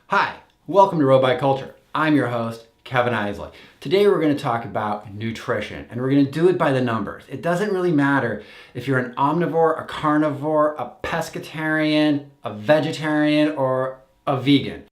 Hi, welcome to Road Bike Culture. I'm your host, Kevin Isley. Today we're going to talk about nutrition, and we're going to do it by the numbers. It doesn't really matter if you're an omnivore, a carnivore, a pescatarian, a vegetarian, or a vegan.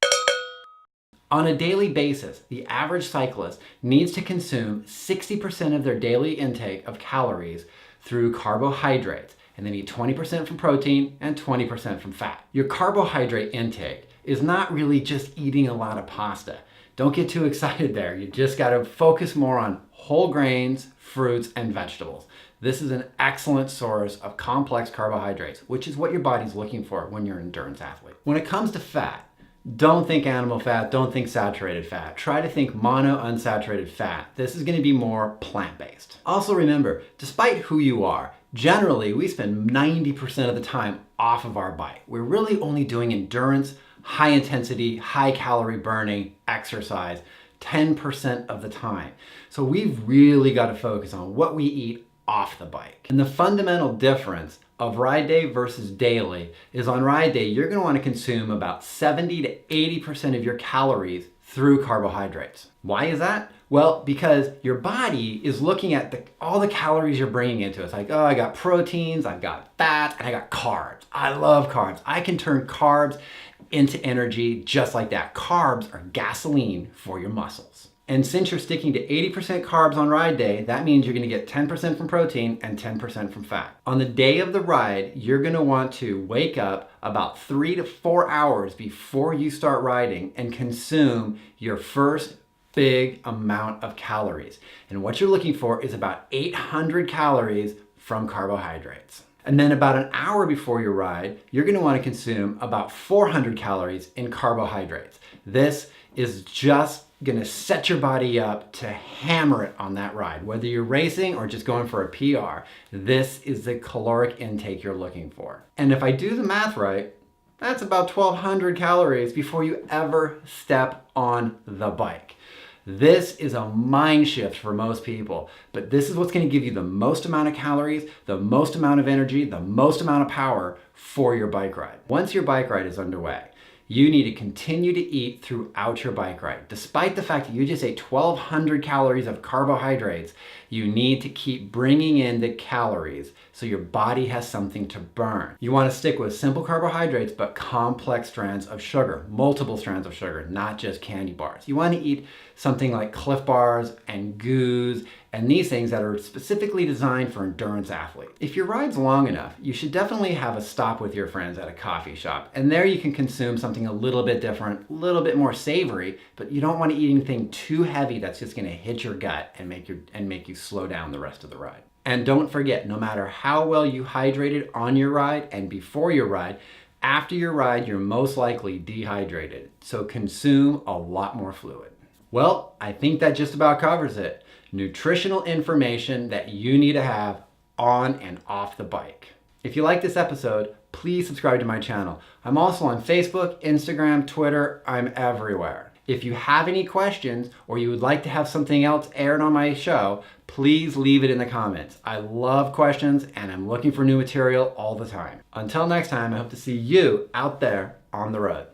On a daily basis, the average cyclist needs to consume 60% of their daily intake of calories through carbohydrates, and they need 20% from protein and 20% from fat. Your carbohydrate intake is not really just eating a lot of pasta. Don't get too excited there. You just got to focus more on whole grains, fruits, and vegetables. This is an excellent source of complex carbohydrates, which is what your body's looking for when you're an endurance athlete. When it comes to fat, don't think animal fat, don't think saturated fat. Try to think monounsaturated fat. This is going to be more plant-based. Also remember, despite who you are, generally we spend 90% of the time off of our bike. We're really only doing endurance, high intensity, high calorie burning exercise 10% of the time. So we've really got to focus on what we eat off the bike. And the fundamental difference of ride day versus daily is on ride day, you're going to want to consume about 70 to 80% of your calories through carbohydrates. Why is that? Well, because your body is looking at all the calories you're bringing into it. It's like, oh, I got proteins, I've got fat, and I got carbs. I love carbs. I can turn carbs into energy just like that. Carbs are gasoline for your muscles. And since you're sticking to 80% carbs on ride day, that means you're going to get 10% from protein and 10% from fat. On the day of the ride, you're going to want to wake up about 3 to 4 hours before you start riding and consume your first big amount of calories. And what you're looking for is about 800 calories from carbohydrates. And then about an hour before your ride, you're going to want to consume about 400 calories in carbohydrates. This is just going to set your body up to hammer it on that ride. Whether you're racing or just going for a PR, this is the caloric intake you're looking for. And if I do the math right, that's about 1,200 calories before you ever step on the bike. This is a mind shift for most people, but this is what's going to give you the most amount of calories, the most amount of energy, the most amount of power for your bike ride. Once your bike ride is underway, you need to continue to eat throughout your bike ride. Despite the fact that you just ate 1,200 calories of carbohydrates, you need to keep bringing in the calories so your body has something to burn. You want to stick with simple carbohydrates, but complex strands of sugar, multiple strands of sugar, not just candy bars. You want to eat something like Cliff Bars and Goos and these things that are specifically designed for endurance athletes. If your ride's long enough, you should definitely have a stop with your friends at a coffee shop. And there you can consume something a little bit different, a little bit more savory, but you don't want to eat anything too heavy that's just going to hit your gut and make you slow down the rest of the ride. And don't forget, no matter how well you hydrated on your ride and before your ride, after your ride, you're most likely dehydrated. So consume a lot more fluid. Well, I think that just about covers it. Nutritional information that you need to have on and off the bike. If you like this episode, please subscribe to my channel. I'm also on Facebook, Instagram, Twitter, I'm everywhere. If you have any questions or you would like to have something else aired on my show, please leave it in the comments. I love questions and I'm looking for new material all the time. Until next time, I hope to see you out there on the road.